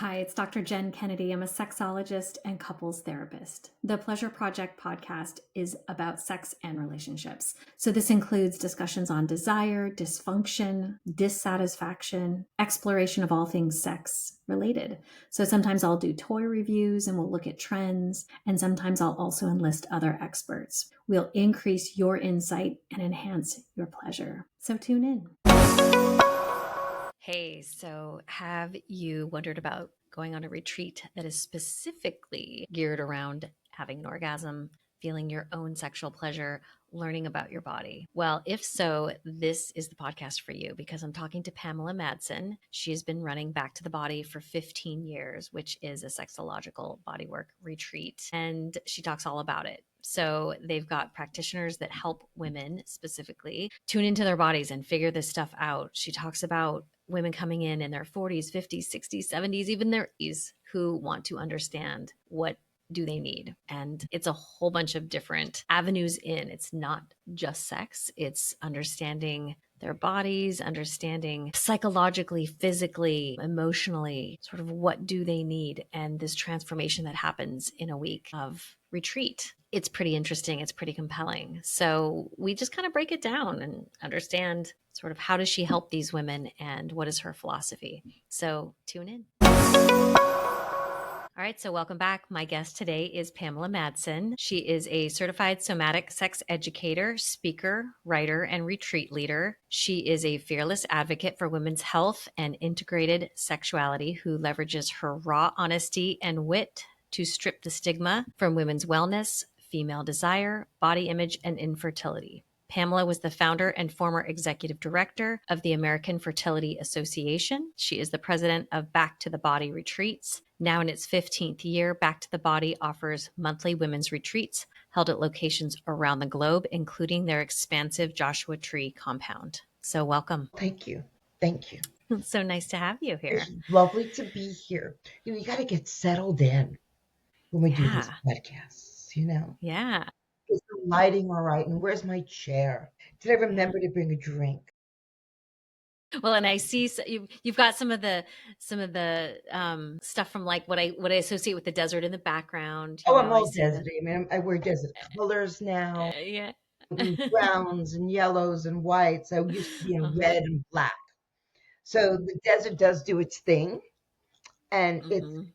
Hi, it's Dr. Jen Kennedy. I'm a sexologist and couples therapist. The Pleasure Project podcast is about sex and relationships. So this includes discussions on desire, dysfunction, dissatisfaction, exploration of all things sex related. So sometimes I'll do toy reviews and we'll look at trends, and sometimes I'll also enlist other experts. We'll increase your insight and enhance your pleasure. So tune in. Hey, so have you wondered about going on a retreat that is specifically geared around having an orgasm, feeling your own sexual pleasure, learning about your body? Well, if so, this is the podcast for you because I'm talking to Pamela Madsen. She has been running Back to the Body for 15 years, which is a sexological bodywork retreat, and she talks all about it. So they've got practitioners that help women specifically tune into their bodies and figure this stuff out. She talks about women coming in their 40s, 50s, 60s, 70s, even their 80s, who want to understand what do they need. And it's a whole bunch of different avenues in. It's not just sex. It's understanding their bodies, understanding psychologically, physically, emotionally, sort of what do they need, and this transformation that happens in a week of retreat. It's pretty interesting. It's pretty compelling. So we just kind of break it down and understand sort of how does she help these women and what is her philosophy. So tune in. All right, so welcome back. My guest today is Pamela Madsen. She is a certified somatic sex educator, speaker, writer, and retreat leader. She is a fearless advocate for women's health and integrated sexuality who leverages her raw honesty and wit to strip the stigma from women's wellness, female desire, body image, and infertility. Pamela was the founder and former executive director of the American Fertility Association. She is the president of Back to the Body Retreats. Now in its 15th year, Back to the Body offers monthly women's retreats held at locations around the globe, including their expansive Joshua Tree compound. So welcome. Thank you. Thank you. It's so nice to have you here. It's lovely to be here. You got to get settled in when we do these podcasts, Yeah. Is the lighting all right? And where's my chair? Did I remember to bring a drink? Well, and I see you've got some of the stuff from like what I associate with the desert in the background. I'm all deserty. I mean, I wear desert colors now. Yeah. Browns and yellows and whites. I used to be in red and black. So the desert does do its thing. And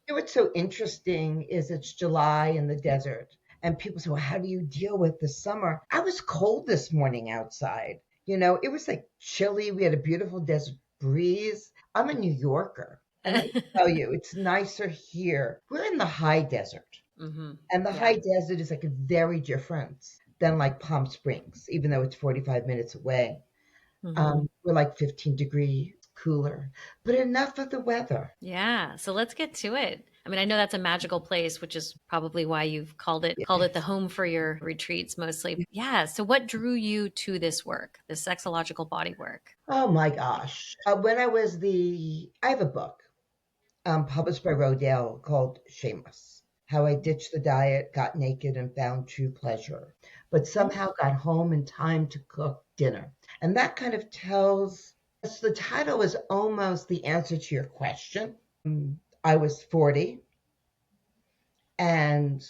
what's so interesting is it's July in the desert. And people say, well, how do you deal with the summer? I was cold this morning outside. It was like chilly. We had a beautiful desert breeze. I'm a New Yorker. And I tell you, it's nicer here. We're in the high desert. And the high desert is like very different than like Palm Springs, even though it's 45 minutes away. We're like 15 degrees cooler, but enough of the weather. Yeah. So let's get to it. I mean, I know that's a magical place, which is probably why you've called it the home for your retreats mostly. Yeah. So what drew you to this work, the sexological body work? Oh my gosh. When I have a book published by Rodale called Shameless, How I Ditched the Diet, Got Naked, and Found True Pleasure, but somehow got home in time to cook dinner. And that kind of the title is almost the answer to your question. I was 40 and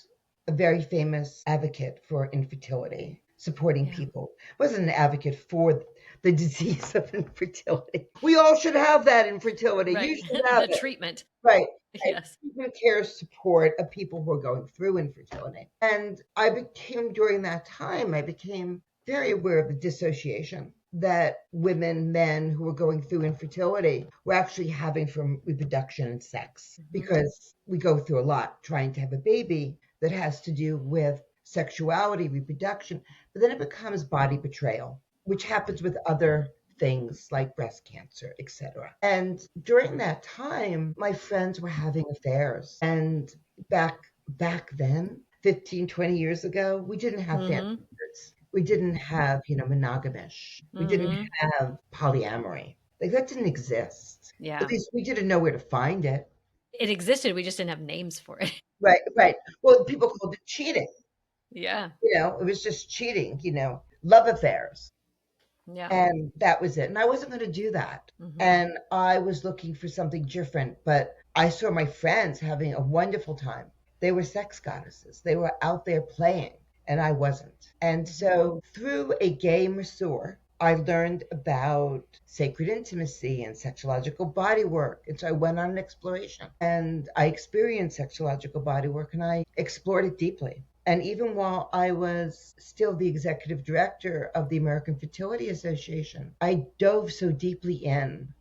a very famous advocate for infertility, supporting people. Wasn't an advocate for the disease of infertility. We all should have that infertility. Right. You should have the treatment. Right. Yes. Treatment care support of people who are going through infertility. And during that time, I became very aware of the dissociation that men who were going through infertility were actually having from reproduction and sex, because we go through a lot trying to have a baby that has to do with sexuality, reproduction, but then it becomes body betrayal, which happens with other things like breast cancer, etc. And during that time, my friends were having affairs. And back then, 15, 20 years ago, we didn't have family. We didn't have, monogamish. We didn't have polyamory. Like that didn't exist. Yeah. At least we didn't know where to find it. It existed. We just didn't have names for it. Right. Well, people called it cheating. Yeah. It was just cheating, love affairs. Yeah. And that was it. And I wasn't going to do that. And I was looking for something different, but I saw my friends having a wonderful time. They were sex goddesses. They were out there playing, and I wasn't. And Mhm. so through a gay masseur, I learned about sacred intimacy and sexological body work. And so I went on an exploration and I experienced sexological body work and I explored it deeply. And even while I was still the executive director of the American Fertility Association, I dove so deeply in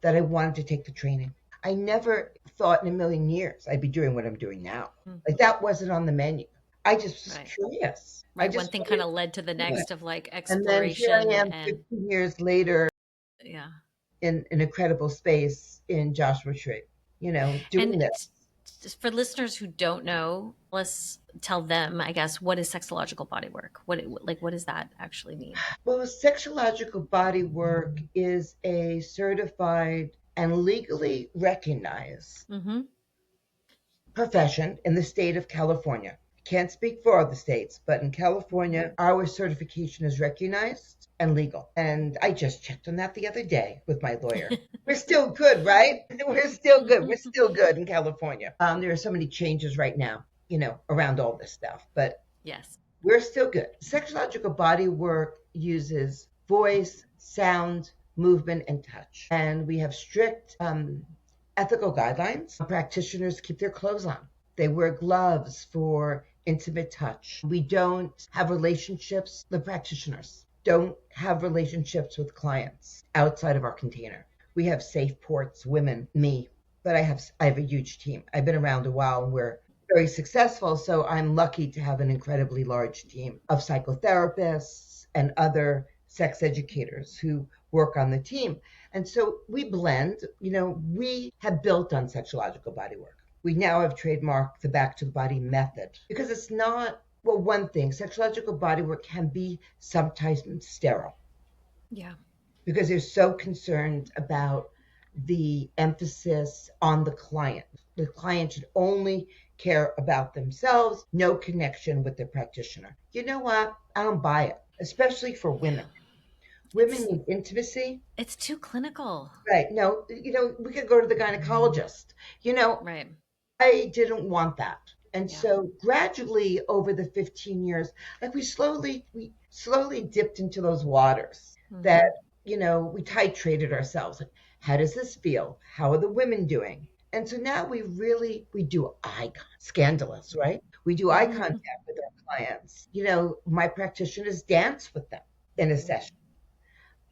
that I wanted to take the training. I never thought in a million years I'd be doing what I'm doing now. Mm. Like that wasn't on the menu. I just was Right. curious. I Right. One just thing kind wanted of led to the to do it. next of like And then here I exploration am and 15 years later yeah. in an incredible space in Joshua Tree, And doing this. just for listeners who don't know, let's tell them, I guess, what is sexological body work? What does that actually mean? Well, sexological body work is a certified and legally recognized Mm-hmm. profession in the state of California. Can't speak for other states, but in California, our certification is recognized and legal. And I just checked on that the other day with my lawyer. We're still good, right? We're still good. We're still good in California. There are so many changes right now, around all this stuff, but Yes. we're still good. Sexological body work uses voice, sound, movement, and touch. And we have strict ethical guidelines. Practitioners keep their clothes on. They wear gloves for intimate touch. We don't have relationships, the practitioners don't have relationships with clients outside of our container. We have safe ports, women, me, but I have a huge team. I've been around a while and we're very successful. So I'm lucky to have an incredibly large team of psychotherapists and other sex educators who work on the team. And so we blend, we have built on sexological body work. We now have trademarked the back to the body method because it's not, well, one thing, sexological body work can be sometimes sterile Yeah. because they're so concerned about the emphasis on the client. The client should only care about themselves, no connection with the practitioner. You know what? I don't buy it, especially for Yeah. women. Women It's need intimacy. it's too clinical. Right. No, we could go to the gynecologist. You know, Right. I didn't want that. And Yeah. so gradually over the 15 years, like we slowly dipped into those waters that, Mm-hmm. we titrated ourselves. Like, how does this feel? How are the women doing? And so now we do eye contact. Scandalous, right? We do eye Mm-hmm. contact with our clients. My practitioners dance with them in a session.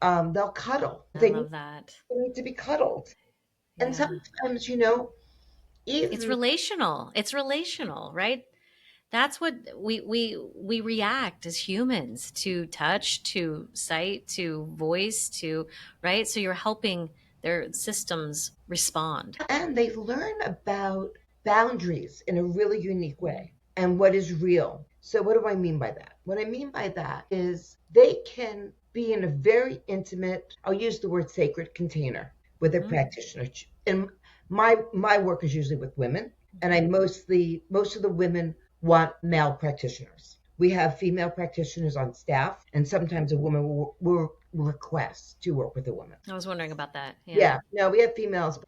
They'll cuddle. I love that. They need to be cuddled. And Yeah. sometimes, It's even relational. It's relational, right? That's what we react as humans to touch, to sight, to voice, to right. So you're helping their systems respond. and they learn about boundaries in a really unique Mm-hmm. way and what is real. So, what do I mean by that? What I mean by that is they can be in a very intimate, I'll use the word sacred container with a Mm-hmm. practitioner. And my work is usually with women, and I Mm-hmm. most of the women want male practitioners. We have female practitioners on staff, and sometimes a woman will request to work with a woman. I was wondering about that. Yeah. Yeah, no, we have females.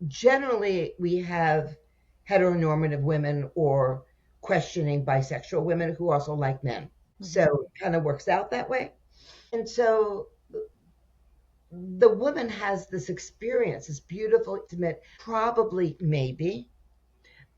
Generally we have heteronormative women or questioning bisexual women who also like men. So Mm-hmm. it kind of works out that way. And so the woman has this experience, this beautiful, intimate, probably, maybe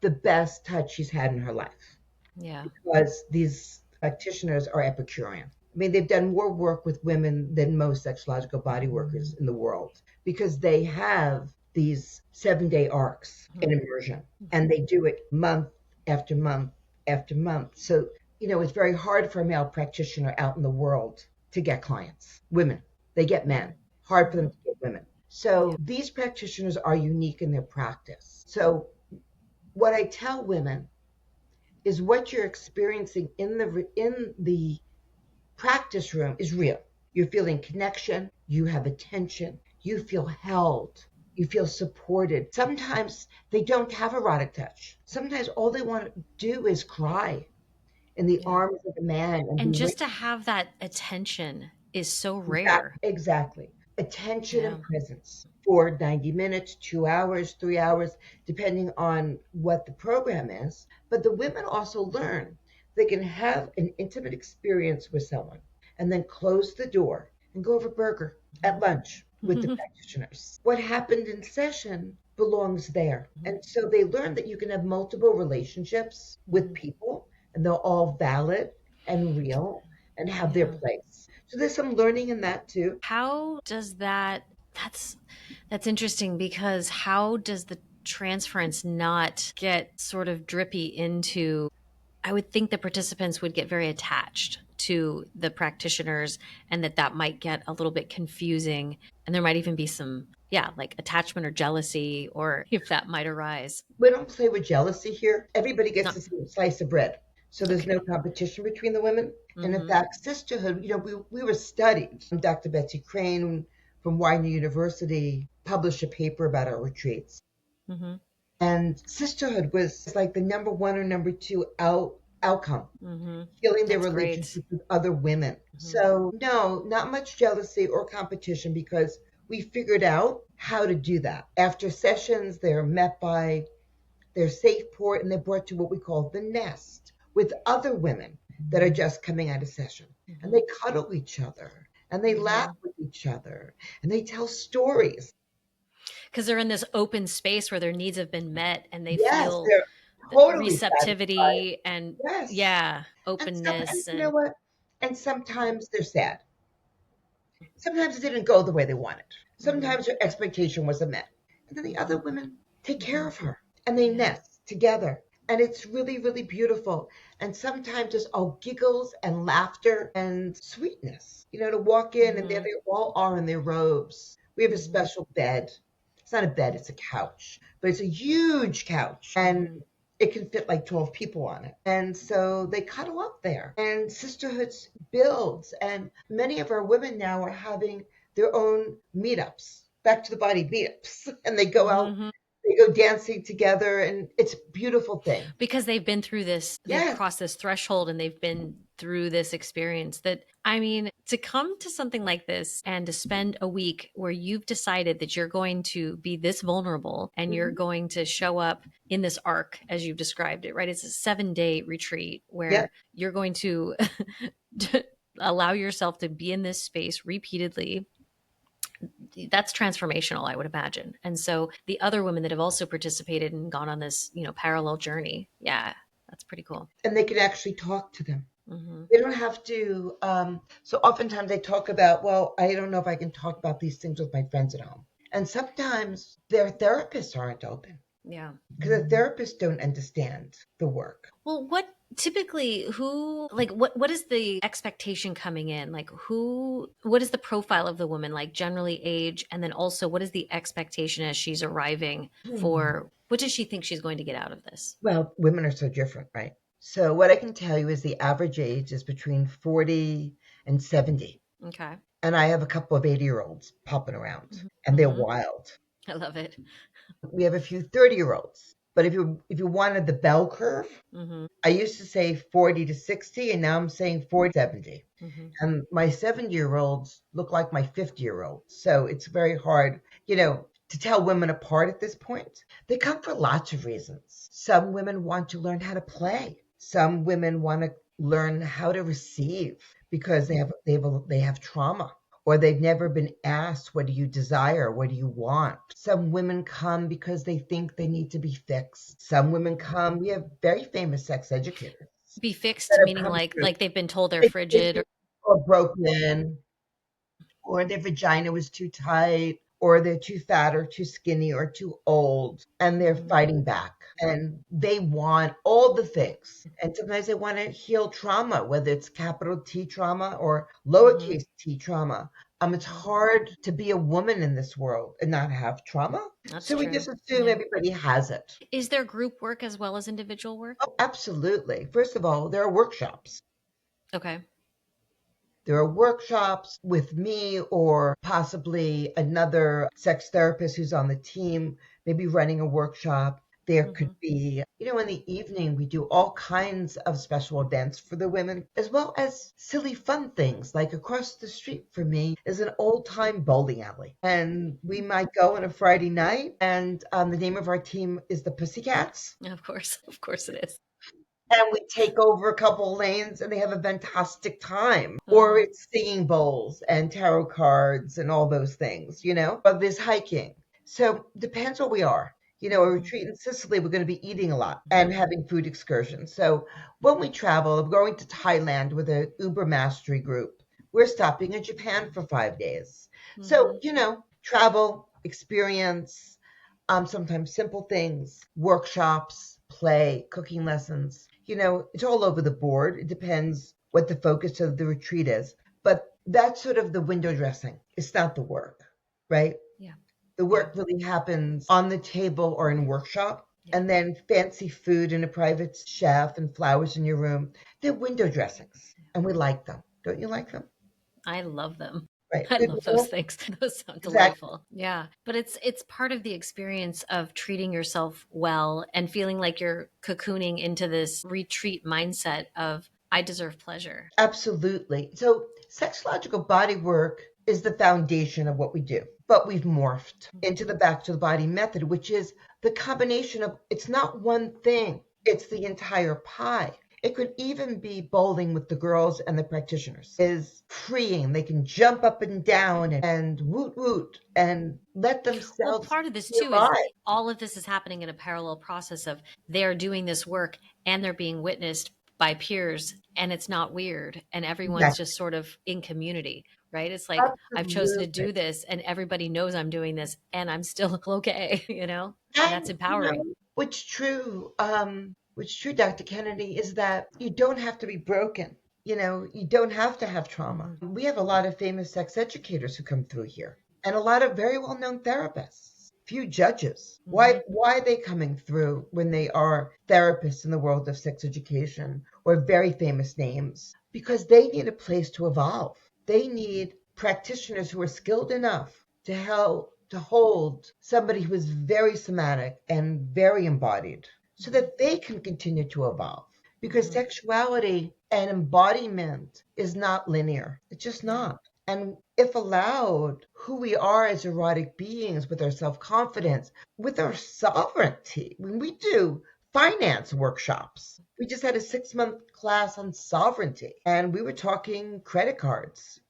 the best touch she's had in her life Yeah. because these practitioners are Epicurean. I mean, they've done more work with women than most sexological body workers in the world because they have these 7-day arcs in immersion and Mm-hmm. they do it month after month after month. So, it's very hard for a male practitioner out in the world to get clients. Women, they get Mm-hmm. men, hard for Mm-hmm. them to get women. Yeah. So these practitioners are unique in their practice. So what I tell women is what you're experiencing in the practice room is real. You're feeling connection, you have attention, you feel held, you feel supported. Sometimes they don't have erotic touch. Sometimes all they want to do is cry in the Yeah. arms of a man and be And with. just to have that attention is so Exactly. rare. Exactly. attention Yeah. and presence for 90 minutes, 2 hours, 3 hours, depending on what the program is. But the women also learn they can have an intimate experience with someone and then close the door and go have a burger at lunch with the practitioners. What happened in session belongs there. And so they learn that you can have multiple relationships with people and they're all valid and real and have their Yeah. place. So there's some learning in that too. How does that's that's interesting because how does the transference not get sort of drippy into, I would think the participants would get very attached to the practitioners and that might get a little bit confusing and there might even be some, yeah, like attachment or jealousy or if that might arise. We don't play with jealousy here. Everybody gets Not the same slice of bread. So there's no okay. competition between the women. And in Mhm. fact, sisterhood, we were studied. Dr. Betsy Crane from Widener University published a paper about our retreats. Mhm. And sisterhood was like the number one or number two outcome, Mhm. healing their That's great. relationship with other women. Mhm. So, no, not much jealousy or competition because we figured out how to do that. After sessions, they're met by their safe port and they're brought to what we call the nest with other women that are just coming out of session. And Mhm. they cuddle each other and they laugh Mhm. with each other and they tell stories. Because they're in this open space where their needs have been met and they Yes, feel they're the totally satisfied. receptivity and, Yes. yeah, And openness you know and what? And sometimes they're sad. Sometimes it didn't go the way they wanted. mhm, Sometimes her expectation wasn't met. And then the other mhm, women take care mhm. of her and they Yeah. nest together. And it's really, really beautiful. And sometimes it's all giggles and laughter and sweetness. To walk in and there Mhm, they all are in their robes. We have a mhm, special bed. It's not a bed, it's a couch, but it's a huge couch. And mhm, it can fit like 12 people on it. And so they cuddle up there and sisterhood builds. And many of our women now are having their own meetups, back to the body meetups. And they go out, mhm. they go dancing together and it's a beautiful thing. Because they've been through this, they've Yes, crossed this threshold and they've been through this experience that, I mean, to come to something like this and to spend a week where you've decided that you're going to be this vulnerable and you're mhm, going to show up in this arc as you've described it, right? It's a 7-day retreat yeah. where you're going to allow yourself to be in this space repeatedly. That's transformational, I would imagine. And so the other women that have also participated and gone on this, parallel journey, yeah, that's pretty cool. And they can actually talk to them. Hmm. They don't have to. So oftentimes they talk about, well, I don't know if I can talk about these things with my friends at home. And sometimes their therapists aren't open Yeah. because the therapists don't understand the work. Well, what typically who like what is the expectation coming in? Like what is the profile of the woman, like generally age, and then also what is the expectation as she's arriving Hmm. for what does she think she's going to get out of this? Well, women are so different, right? So what I can tell you is the average age is between 40 and 70. Okay. And I have a couple of 80-year-olds popping around Hmm. and they're Hmm. wild. I love it. We have a few 30-year-olds. But if you wanted the bell curve, Hmm. I used to say 40 to 60 and now I'm saying 40 to 70. Hmm. And my 70-year-olds look like my 50-year-olds. So it's very hard, to tell women apart at this point. They come for lots of reasons. Some women want to learn how to play. Some women want to learn how to receive because they have trauma or they've never been asked, what do you desire? What do you want? Some women come because they think they need to be fixed. Some women come, we have very famous sex educators Be that fixed have meaning come like through. like they've been told they're They frigid or or broken, or their vagina was too tight, or they're too fat or too skinny or too old, and they're Mhm. fighting back. And they want all the things. And sometimes they want to heal trauma, whether it's capital T trauma or Mhm. lowercase t trauma. It's Mhm. hard to be a woman in this world and not have trauma. That's So we true. just assume Yeah. everybody has it. Is there group work as well as individual work? Oh, absolutely. First of all, there are workshops. Okay. There are workshops with me or possibly another sex therapist who's on the team, maybe running a workshop. There could Hmm. be, in the evening, we do all kinds of special events for the women, as well as silly fun things. Like across the street from me is an old time bowling alley. And we might go on a Friday night, and the name of our team is the Pussycats. Of course. Of course it is. And we take over a couple lanes and they have a fantastic time. Or Uh-huh. it's singing bowls and tarot cards and all those things, But there's hiking. So depends where we are. A Hmm. retreat in Sicily, we're going to be eating a lot and Hmm. having food excursions. So when we travel, I'm going to Thailand with an Uber mastery group. We're stopping in Japan for 5 days. So, Hmm. travel, experience, sometimes simple things, workshops, play, cooking lessons. It's all over the board. It depends what the focus of the retreat is. But that's sort of the window dressing. It's not the work, right? Yeah. The Yeah. work really happens on the table or in workshop. Yeah. And then fancy food and a private chef and flowers in your room. They're window dressings. And we like them. Don't you like them? I love them. Right. I Good love those meal? things. Those sound Exactly. delightful. Yeah. But it's part of the experience of treating yourself well and feeling like you're cocooning into this retreat mindset of I deserve pleasure. Absolutely. So, sexological body work is the foundation of what we do, but we've morphed into Hmm. the back to the body method, which is the combination of it's not one thing, it's the entire pie. It could even be bowling with the girls and the practitioners is freeing. They can jump up and down and woot woot and let Well, themselves part of this be too is alive. all of this is happening in a parallel process of they're doing this work and they're being witnessed by peers and it's not weird and everyone's Exactly. just sort of in community, right? It's like I've chosen to Absolutely. do this and everybody knows I'm doing this and I'm still okay, And that's And empowering. what's true, Dr. Kennedy, is that you don't have to be broken. You don't have to have trauma. Hmm. We have a lot of famous sex educators who come through here, and a lot of very well-known therapists. Few judges. Why Hmm. why are they coming through when they are therapists in the world of sex education or very famous names? Because they need a place to evolve. They need practitioners who are skilled enough to hold somebody who is very somatic and very embodied so that they can continue to evolve. Because Hmm. sexuality and embodiment is not linear. It's just Yeah. not. And if allowed, who we are as erotic beings with our self confidence, with our sovereignty, when we do finance workshops, we just had a 6 month class on sovereignty and we were talking credit cards.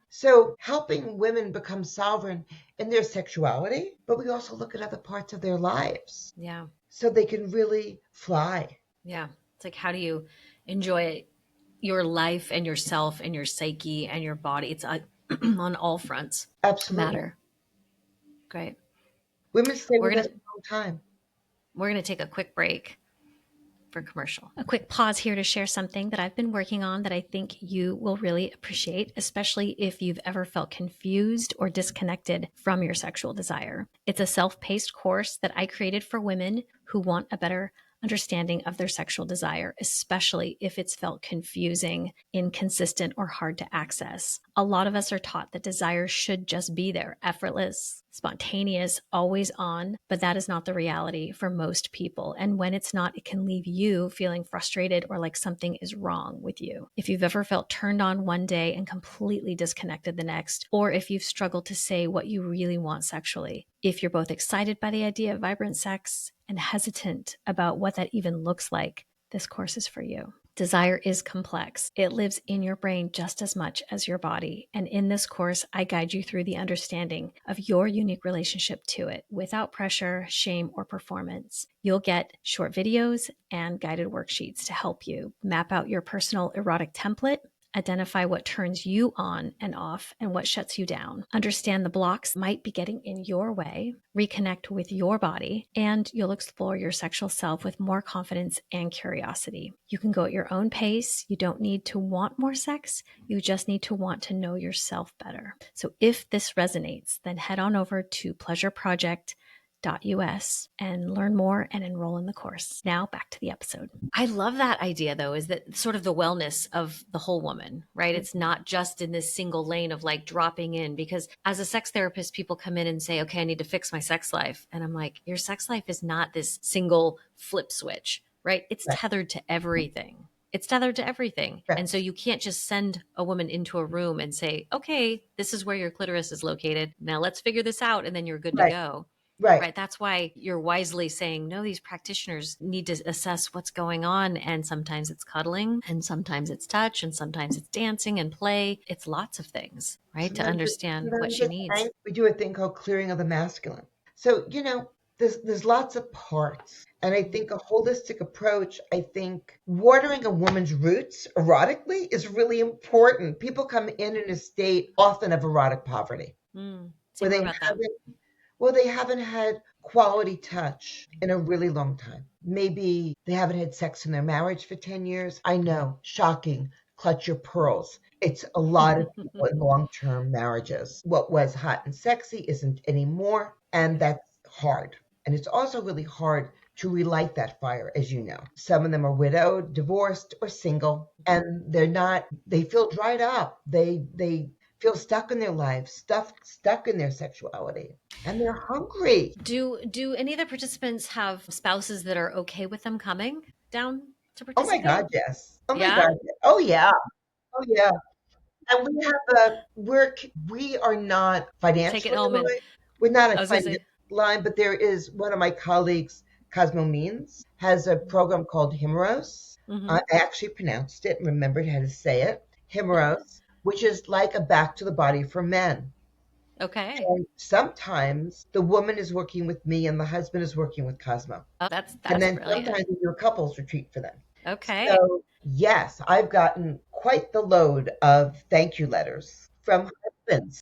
So helping women become sovereign in their sexuality, but we also look at other parts of their lives Yeah. so they can really fly. Yeah. It's like how do you enjoy your life and yourself and your psyche and your body? It's on all fronts Absolutely. matter. Great. Women stay We're with going us to a long time. we're going to take a quick break for commercial. A quick pause here to share something that I've been working on that I think you will really appreciate, especially if you've ever felt confused or disconnected from your sexual desire. It's a self-paced course that I created for women who want a better understanding of their sexual desire, especially if it's felt confusing, inconsistent, or hard to access. A lot of us are taught that desire should just be there, effortless, spontaneous, always on, but that is not the reality for most people. And when it's not, it can leave you feeling frustrated or like something is wrong with you. If you've ever felt turned on one day and completely disconnected the next, or if you've struggled to say what you really want sexually, if you're both excited by the idea of vibrant sex and hesitant about what that even looks like, this course is for you. Desire is complex. It lives in your brain just as much as your body. And in this course, I guide you through the understanding of your unique relationship to it without pressure, shame, or performance. You'll get short videos and guided worksheets to help you map out your personal erotic template, identify what turns you on and off and what shuts you down, understand the blocks might be getting in your way, reconnect with your body, and you'll explore your sexual self with more confidence and curiosity. You can go at your own pace. You don't need to want more sex. You just need to want to know yourself better. So if this resonates, then head on over to pleasureproject.com orgasm.us and learn more and enroll in the course. Now back to the episode. I love that idea though, is that sort of the wellness of the whole woman, right? It's not just in this single lane of like dropping in, because as a sex therapist, people come in and say, okay, I need to fix my sex life. And I'm like, your sex life is not this single flip switch, right? It's Right. tethered to everything. It's tethered to everything. Right. And so you can't just send a woman into a room and say, okay, this is where your clitoris is located. Now let's figure this out. And then you're good to Right. go. Right. Right. That's why you're wisely saying, no, these practitioners need to assess what's going on. And sometimes it's cuddling, and sometimes it's touch, and sometimes it's dancing and play. It's lots of things, right? To understand what Sometimes she it's needs. we do a thing called clearing of the masculine. So, there's lots of parts. And I think a holistic approach, I think watering a woman's roots erotically is really important. People come in a state often of erotic poverty Say where more they about that. haven't had quality touch in a really long time. Maybe they haven't had sex in their marriage for 10 years. I know, shocking. Clutch your pearls. It's a lot of people in long term marriages. What was hot and sexy isn't anymore. And Yeah. that's hard. And it's also really hard to relight that fire, as you know. Some of them are widowed, divorced, or single, and they feel dried up. They feel stuck in their lives, stuck in their sexuality, and they're hungry. Do any of the participants have spouses that are okay with them coming down to Oh my God, participate? yes. Oh my Yeah. God. Oh yeah. Oh yeah. And we are not Take it financially home. And aligned. We're not a I was gonna financial say, line, but there is one of my colleagues, Cosmo Means, has a program called Himros. mm-hmm. I actually pronounced it and remembered how to say it. Himros, which is like a back to the body for men. Okay. And sometimes the woman is working with me and the husband is working with Cosmo. Oh, And that's then brilliant. sometimes we do a couples retreat for them. Okay. So, yes, I've gotten quite the load of thank you letters from husbands.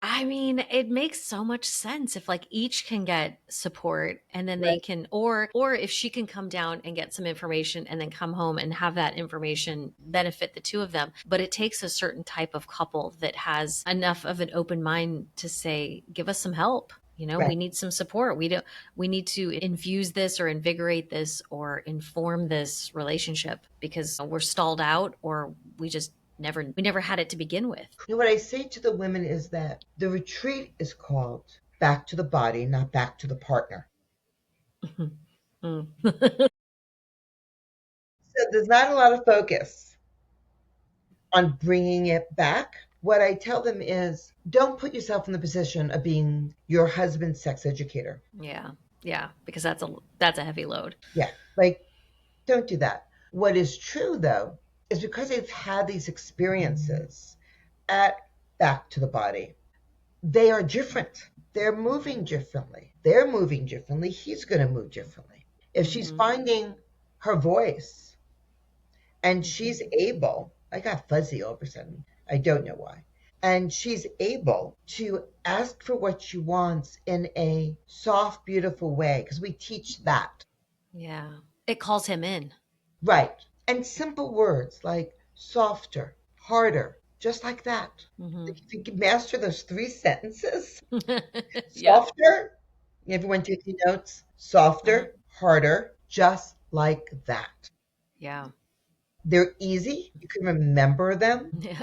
I mean, it makes so much sense if like each can get support, and then they Right, can, or if she can come down and get some information and then come home and have that information benefit the two of them. But it takes a certain type of couple that has enough of an open mind to say, give us some help. You know, right. we need some support. We need to infuse this or invigorate this or inform this relationship because we're stalled out, or we never had it to begin with. And what I say to the women is that the retreat is called back to the body, not back to the partner. Mm. So there's not a lot of focus on bringing it back. What I tell them is don't put yourself in the position of being your husband's sex educator. Yeah. Yeah, because that's a heavy load. Yeah, like don't do that. What is true though is because they've had these experiences at back to the body, they are different. They're moving differently. They're moving differently. He's going to move differently. If she's Mhm. finding her voice and Mhm. she's able, I got fuzzy all of a sudden. I don't know why. And she's able to ask for what she wants in a soft, beautiful way, because we teach that. Yeah. It calls him in. Right. And simple words like softer, harder, just like that. Mhm. If you can master those three sentences, Yep. softer, everyone taking notes, Uh-huh. softer, harder, just like that. Yeah. They're easy. You can remember them, Yeah.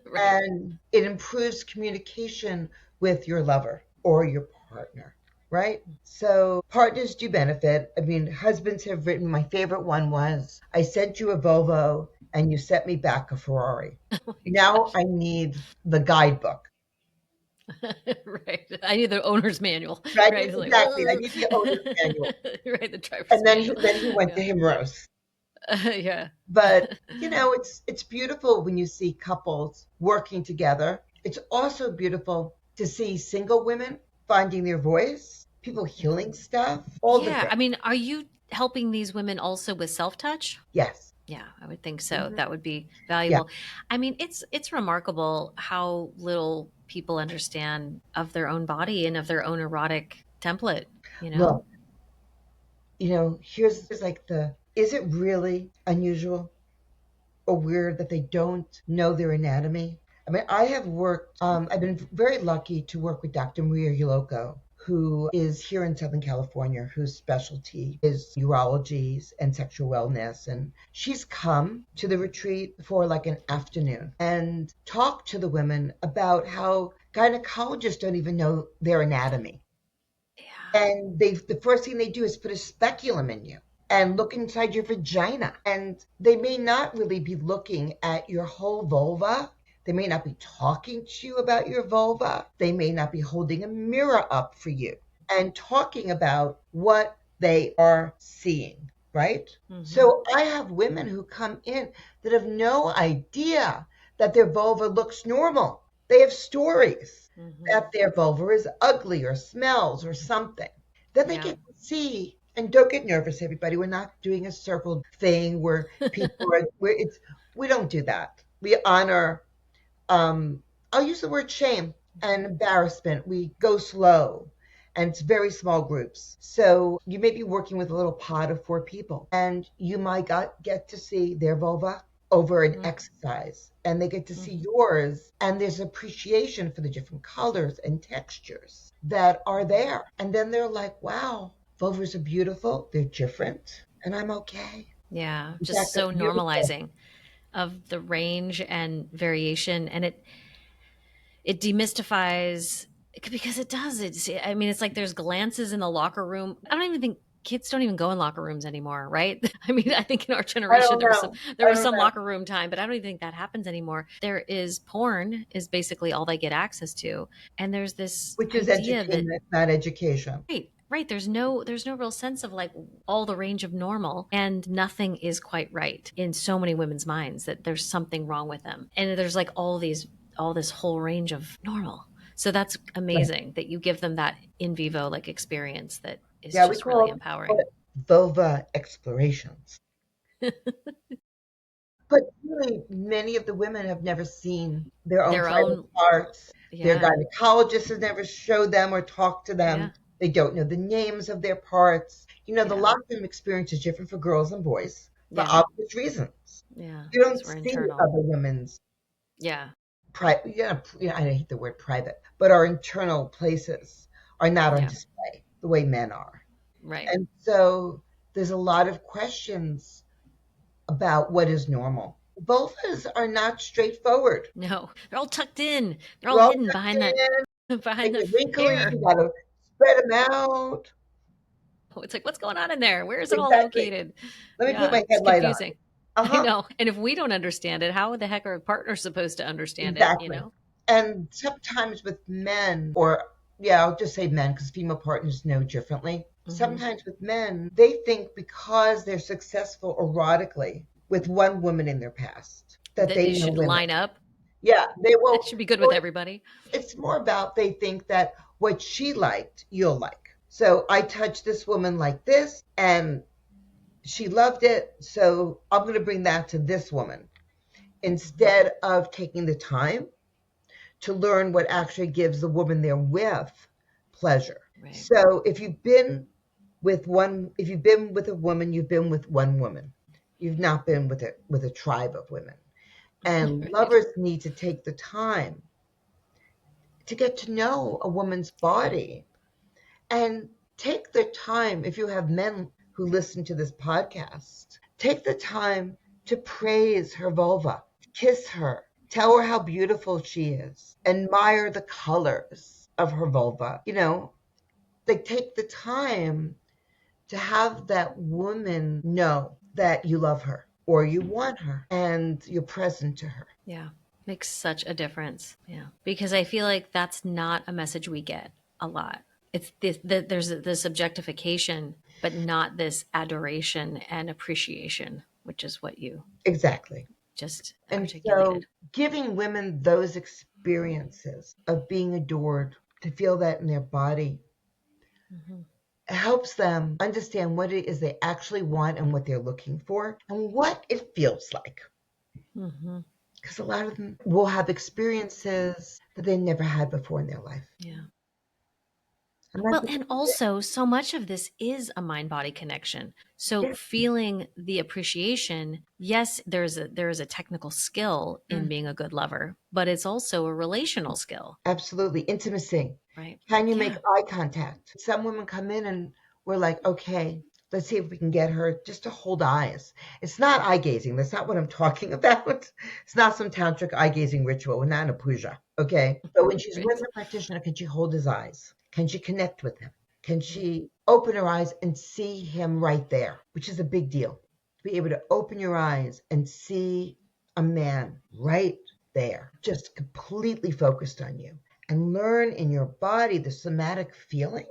Right. and it improves communication with your lover or your partner, right? So partners do benefit. I mean, husbands have written, my favorite one was, I sent you a Volvo and you sent me back a Ferrari. Oh my Now gosh. I need the guidebook, Right. I need the owner's manual. right? Right. It's like, Exactly. I need the owner's manual. right, the driver's And manual. then he went to Yeah. him roast. Yeah. But it's beautiful when you see couples working together. It's also beautiful to see single women finding their voice, people healing stuff, all the Yeah. things. I mean, are you helping these women also with self-touch? Yes. Yeah, I would think so. Mhm. That would be Yeah. valuable. I mean, it's remarkable how little people understand of their own body and of their own erotic template, you know? Look, here's like is it really unusual or weird that they don't know their anatomy? I mean, I've been very lucky to work with Dr. Maria Yoloko, who is here in Southern California, whose specialty is urology and sexual wellness. And she's come to the retreat for like an afternoon and talked to the women about how gynecologists don't even know their anatomy. Yeah. And the first thing they do is put a speculum in you and look inside your vagina. And they may not really be looking at your whole vulva. They may not be talking to you about your vulva. They may not be holding a mirror up for you and talking about what they are seeing, right? Hmm. So I have women who come in that have no idea that their vulva looks normal. They have stories Hmm. that their vulva is ugly or smells or something. Then they Yeah. get to see, and don't get nervous, everybody. We're not doing a circle thing where people are, where it's, we don't do that. We honor, um, I'll use the word shame and embarrassment. We go slow and it's very small groups. So you may be working with a little pod of 4 people and you might get to see their vulva over an Hmm. exercise and they get to see Hmm. yours and there's appreciation for the different colors and textures that are there. And then they're like, wow, vulvas are beautiful. They're different and I'm okay. Yeah. In Just fact, they're so beautiful. normalizing of the range and variation. And it demystifies, because it does. I mean, it's like there's glances in the locker room. I don't even think kids don't even go in locker rooms anymore, right? I mean, I think in our I generation don't there was some know. there I was don't some know. locker room time, but I don't even think that happens anymore. There is porn is basically all they get access to, and there's this Which is idea that entertainment, not education. right, there's no real sense of like all the range of normal, and nothing is quite right in so many women's minds that there's something wrong with them, and there's like all this whole range of normal. So that's Right. amazing that you give them that in vivo like experience that is Yeah, we just really call empowering. it vulva explorations. But really, many of the women have never seen their own Their private own. parts. Their Yeah. gynecologist has never showed them or talked to Yeah. them. They don't know the names of their parts. You know, the Yeah. locker room experience is different for girls and boys for Yeah. obvious reasons. Yeah, You don't because we're see internal. other women's Yeah. private, yeah, I hate the word private, but our internal places are not on Yeah. display the way men are. Right. And so there's a lot of questions about what is normal. Vulvas are not straightforward. No, they're all tucked in. They're all They're all hidden tucked behind that in, they behind the get wrinkly, hair. you gotta spread them out. It's like, what's going on in there? Where is it all Exactly. located? Let me put Yeah, my it's headlight on. confusing. I Uh-huh, know. And if we don't understand it, how the heck are partners supposed to understand it? You exactly. know? And sometimes with men, or yeah, I'll just say men because female partners know differently. Hmm. Sometimes with men, they think because they're successful erotically with one woman in their past, that That they it know should women. line up. Yeah, they It will. should be good with Well, everybody. it's more about they think that what she liked, you'll like. So I touched this woman like this, and she loved it. So I'm going to bring that to this woman Hmm. instead of taking the time to learn what actually gives the woman they're with pleasure. Right. So if you've been with a woman, you've been with one woman. You've not been with a tribe of women. And Right. lovers need to take the time to get to know a woman's body and take the time. If you have men who listen to this podcast, take the time to praise her vulva, kiss her, tell her how beautiful she is, admire the colors of her vulva. You know, they take the time to have that woman know that you love her or you want her and you're present to her. Yeah. Makes such a difference. Yeah. Because I feel like that's not a message we get a lot. It's there's this objectification, but not this adoration and appreciation, which is what you Exactly. just And so articulated. giving women those experiences of being adored, to feel that in their body, Hmm. helps them understand what it is they actually want and what they're looking for and what it feels like. Hmm. Because a lot of them will have experiences that they never had before in their life. Yeah. And I Well, think and also so much of this is a mind body connection. So yeah, feeling the appreciation, yes, there is a technical skill in mm, being a good lover, but it's also a relational skill, absolutely. Intimacy. right? Can you make Yeah. eye contact? Some women come in and we're like, okay, let's see if we can get her just to hold eyes. It's not eye gazing. That's not what I'm talking about. It's not some tantric eye gazing ritual. We're not in a puja. Okay. But when she's with Right. the practitioner, can she hold his eyes? Can she connect with him? Can she open her eyes and see him right there? Which is a big deal. To be able to open your eyes and see a man right there, just completely focused on you, and learn in your body the somatic feeling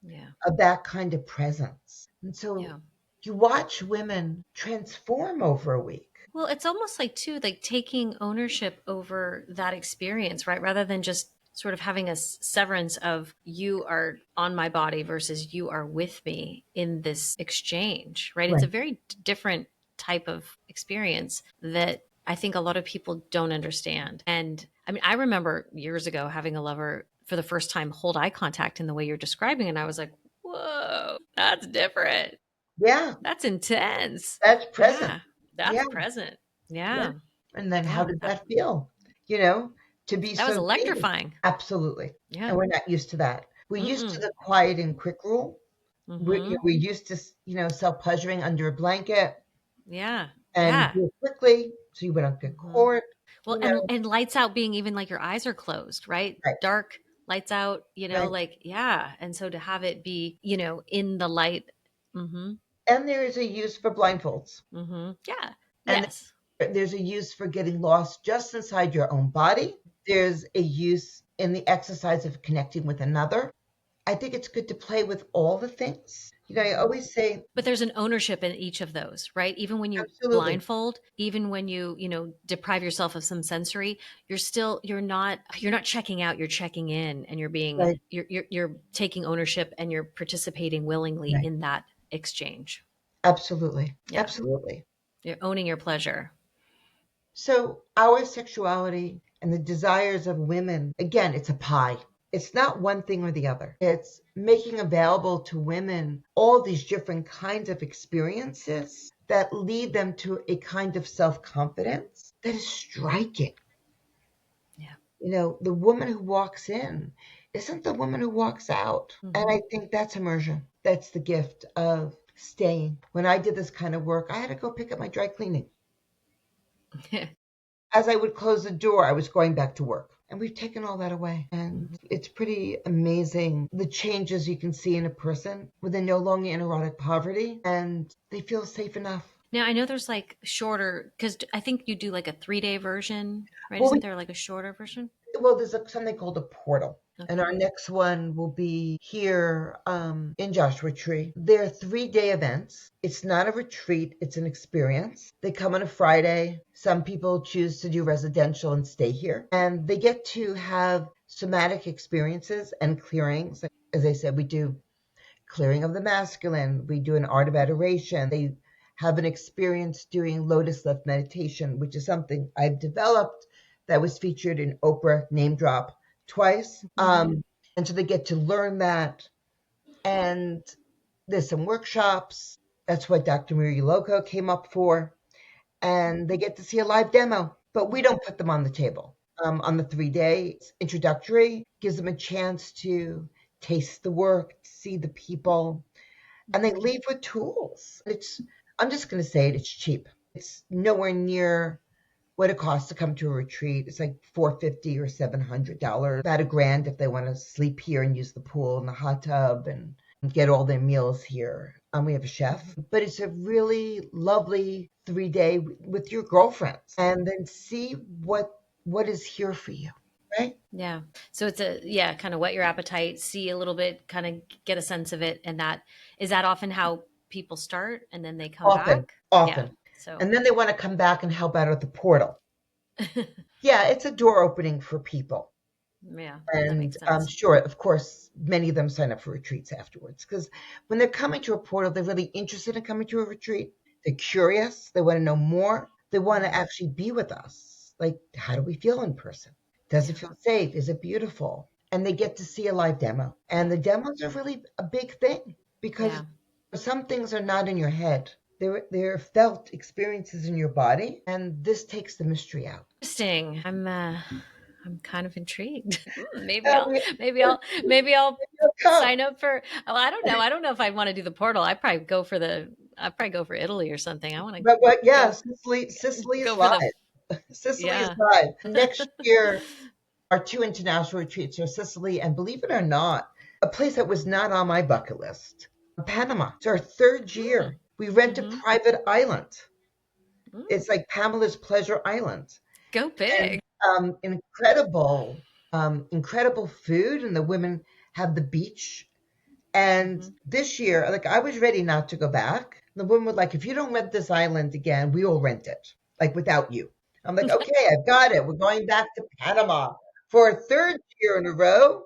Yeah. of that kind of presence. And so Yeah. you watch women transform over a week. Well, it's almost like too, like taking ownership over that experience, right? Rather than just sort of having a severance of you are on my body versus you are with me in this exchange, right? It's a Right. very different type of experience that I think a lot of people don't understand. And I mean, I remember years ago having a lover for the first time hold eye contact in the way you're describing, and I was like, whoa, that's different. Yeah, That's intense. that's present. Yeah, that's Yeah, present. yeah. Yeah, And then how yeah. does That that feel? You know, to be that was so needed. electrifying. Absolutely. Yeah. And we're not used to that. We're used to Mm-mm. the quiet and quick rule. Mm-hmm. We're used to, self pleasuring under a blanket Yeah. and Yeah. do it quickly so you wouldn't get Mm-hmm. caught, Well, and lights out being even like your eyes are closed, right? Right, Dark, lights out, right. like yeah. And so to have it be, in the light. Mm-hmm. And there is a use for blindfolds. Mm-hmm. Yeah. And Yes. there's a use for getting lost just inside your own body. There's a use in the exercise of connecting with another. I think it's good to play with all the things. I Mm-hmm. always say, But there's an ownership in each of those, right? Even when you absolutely, blindfold, even when you deprive yourself of some sensory, you're not checking out, you're checking in, and right, you're taking ownership and you're participating willingly right, in that exchange. absolutely, Yeah. absolutely. You're owning your pleasure. So, our sexuality and the desires of women, again, it's a pie. It's not one thing or the other. It's making available to women all these different kinds of experiences that lead them to a kind of self confidence that is striking. Yeah. The woman who walks in isn't the woman who walks out. And Hmm. I think that's immersion. That's the gift of staying. When I did this kind of work, I had to go pick up my dry cleaning. As I would close the door, I was going back to work. And we've taken all that away. And it's pretty amazing the changes you can see in a person when they're no longer in erotic poverty and they feel safe enough. Now I know there's like shorter because I think you do like a 3-day version, right? Well, Isn't we there like a shorter version? there's something called a portal. And our Okay. next one will be here in Joshua Tree. They're 3-day events. It's not a retreat, it's an experience. They come on a Friday. Some people choose to do residential and stay here. And they get to have somatic experiences and clearings. As I said, we do clearing of the masculine. We do an art of adoration. They have an experience doing lotus left meditation, which is something I've developed that was featured in Oprah Name Drop twice. Hmm. And so they get to learn that. And there's some workshops. That's what Dr. Miri Loco came up for. And they get to see a live demo, but we don't put them on the table. On the 3-day, it's introductory, gives them a chance to taste the work, see the people, and they leave with tools. I'm just going to say it's cheap. It's nowhere near what it costs to come to a retreat. It's like $450 or $700, about $1,000 if they want to sleep here and use the pool and the hot tub and get all their meals here. We have a chef, but it's a really lovely 3-day with your girlfriends, and then see what is here for you, right? Yeah. So it's yeah, kind of whet your appetite, see a little bit, kind of get a sense of it. And that is that often how people start and then they come Often, back? Yeah. often, So, and then they want to come back and help out at the portal. Yeah, it's a door opening for people. yeah, that And makes sense. sure, of course, many of them sign up for retreats afterwards because when they're coming to a portal, they're really interested in coming to a retreat. They're curious. They want to know more. They want to Yeah. actually be with us. Like, how do we feel in person? Does it Yeah. feel safe? Is it beautiful? and they get to see a live demo. And the demos are really a big thing because Yeah. some things are not in your head. They're felt experiences in your body, and this takes the mystery out. Interesting. I'm kind of intrigued. Maybe Uh, I'll we, maybe I'll maybe I'll come. sign up for. Oh, I don't know. I don't know if I want to do the portal. I'd probably go for Italy or something. I want to But what? Yeah, go Sicily is go for the live. Sicily is yeah. live. Next year, our two international retreats are Sicily and, believe it or not, a place that was not on my bucket list, Panama. It's our third Mm, year. We rent a mm-hmm, private island. mm. It's like Pamela's Pleasure Island, Go and big. incredible food, and the women have the beach. And Mm-hmm. this year, like I was ready not to go back. The woman was like, if you don't rent this island again, we will rent it, like without you. I'm like, okay, I've got it. We're going back to Panama for a third year in a row.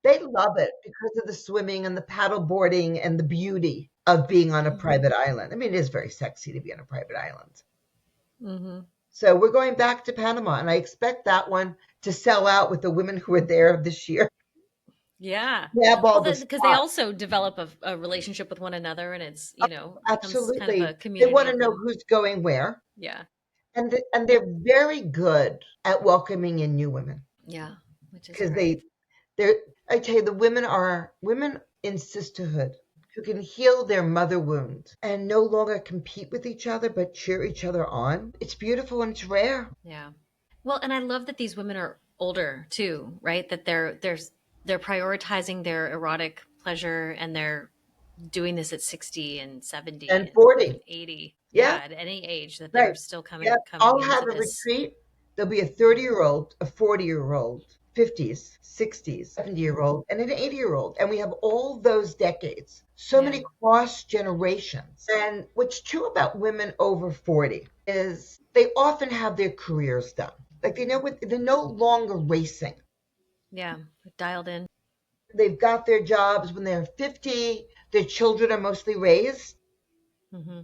They love it because of the swimming and the paddle boarding and the beauty of being on a Mm-hmm. private island. I mean, it is very sexy to be on a private island. Mm-hmm. So we're going back to Panama, and I expect that one to sell out with the women who are there this year. Yeah. Grab Well, all the because they spots. also develop a relationship with one another, and it's becomes kind of Absolutely. a They community want to of know them. who's going where. Yeah. And they're very good at welcoming in new women Yeah. Which is because great. they're, I tell you, the women are women in sisterhood who can heal their mother wound and no longer compete with each other, but cheer each other on. It's beautiful and it's rare. Yeah. Well, and I love that these women are older too, right? That they're prioritizing their erotic pleasure and they're doing this at 60 and 70 And and 40. even 80. Yeah, Yeah, at any age that right. they're still Yeah, coming I'll have into a this. retreat. There'll be a 30-year-old, a 40-year-old, 50s, 60s, 70-year-old, and an 80-year-old. And we have all those decades. So Yeah. many cross generations. And what's true about women over 40 is they often have their careers done. Like they know what they're no longer racing. Yeah. Dialed in. They've got their jobs when they're 50, their children are mostly raised. Hmm.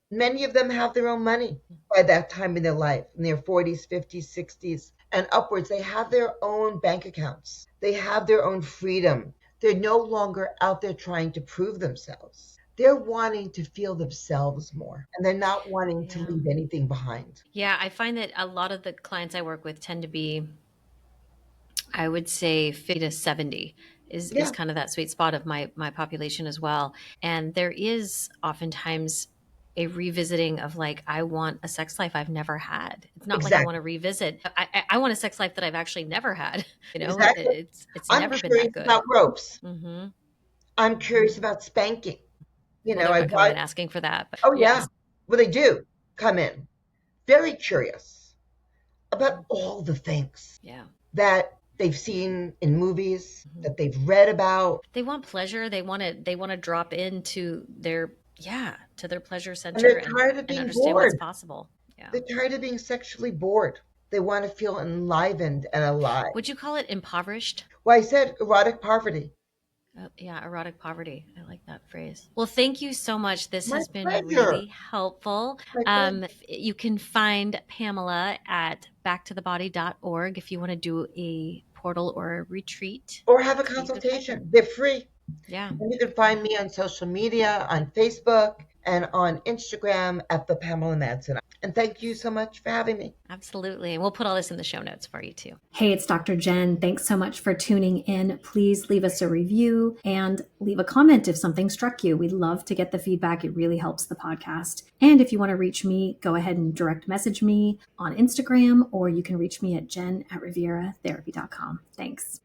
Many of them have their own money by that time in their life, in their 40s, 50s, 60s, and upwards. They have their own bank accounts, they have their own freedom. They're no longer out there trying to prove themselves. They're wanting to feel themselves more, and they're not wanting to Yeah. leave anything behind. Yeah. I find that a lot of the clients I work with tend to be, I would say 50 to 70 is Yeah, kind of that sweet spot of my population as well. And there is oftentimes a revisiting of like, I want a sex life I've never had. It's not like I want exactly. to revisit. I want a sex life that I've actually never had. Exactly. It's I'm never been that curious good. about ropes. Hmm. I'm Hmm. curious about spanking. Well, they're I not coming got, in asking for that, but oh, yeah. yes. Well, they do come in very curious about all the things Yeah. that they've seen in movies, Hmm. that they've read about, They want pleasure. They want to drop into their, yeah, to their pleasure and center they're tired of and being understand what's bored. possible. Yeah. They're tired of being sexually bored. They want to feel enlivened and alive. Would you call it impoverished? Well, I said erotic poverty. Yeah, erotic poverty. I like that phrase. Well, thank you so much. This My has been pleasure. really helpful. My pleasure. You can find Pamela at backtothebody.org if you want to do a portal or a retreat. Or have a So you can find her. consultation. They're free. Yeah, And you can find me on social media, on Facebook, and on Instagram at the Pamela Madsen. And thank you so much for having me. absolutely. And we'll put all this in the show notes for you too. Hey, it's Dr. Jen. Thanks so much for tuning in. Please leave us a review and leave a comment if something struck you. We'd love to get the feedback. It really helps the podcast. And if you want to reach me, go ahead and direct message me on Instagram, or you can reach me at jen@rivieratherapy.com. Thanks.